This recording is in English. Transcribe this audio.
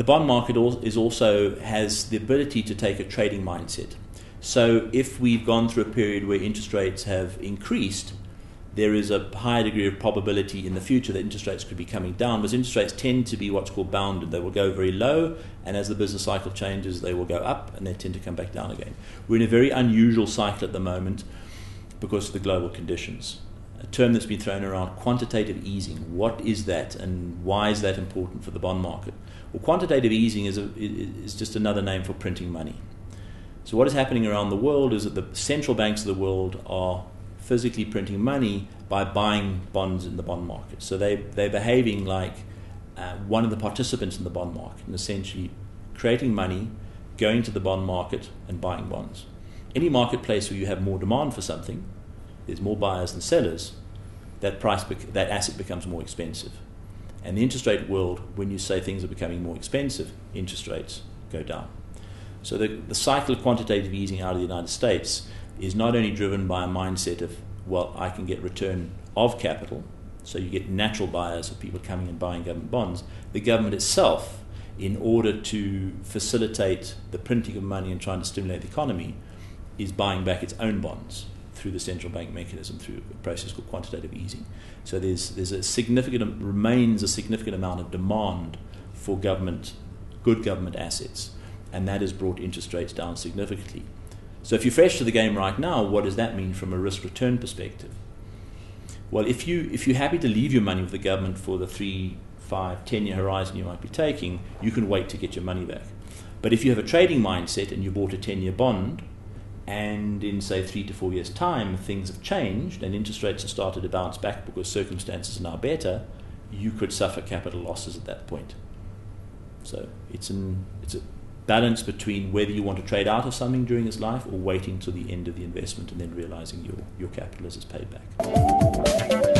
bond market also has the ability to take a trading mindset. So if we've gone through a period where interest rates have increased, there is a higher degree of probability in the future that interest rates could be coming down, because interest rates tend to be what's called bounded. They will go very low, and as the business cycle changes, they will go up, and they tend to come back down again. We're in a very unusual cycle at the moment because of the global conditions. A term that's been thrown around, quantitative easing. What is that, and why is that important for the bond market? Well, quantitative easing is just another name for printing money. So what is happening around the world is that the central banks of the world are physically printing money by buying bonds in the bond market. So they're behaving like one of the participants in the bond market, and essentially creating money, going to the bond market and buying bonds. Any marketplace where you have more demand for something, there's more buyers than sellers, that asset becomes more expensive. And the interest rate world, when you say things are becoming more expensive, interest rates go down. So the cycle of quantitative easing out of the United States is not only driven by a mindset of, well, I can get return of capital, so you get natural buyers of people coming and buying government bonds. The government itself, in order to facilitate the printing of money and trying to stimulate the economy, is buying back its own bonds through the central bank mechanism, through a process called quantitative easing. So remains a significant amount of demand for good government assets, and that has brought interest rates down significantly. So if you're fresh to the game right now, what does that mean from a risk-return perspective? Well, if you're happy to leave your money with the government for the 3, 5, 10-year horizon you might be taking, you can wait to get your money back. But if you have a trading mindset and you bought a 10-year bond, and in, say, 3 to 4 years' time, things have changed and interest rates have started to bounce back because circumstances are now better, you could suffer capital losses at that point. So it's a balance between whether you want to trade out of something during its life or waiting till the end of the investment and then realizing your capital is paid back.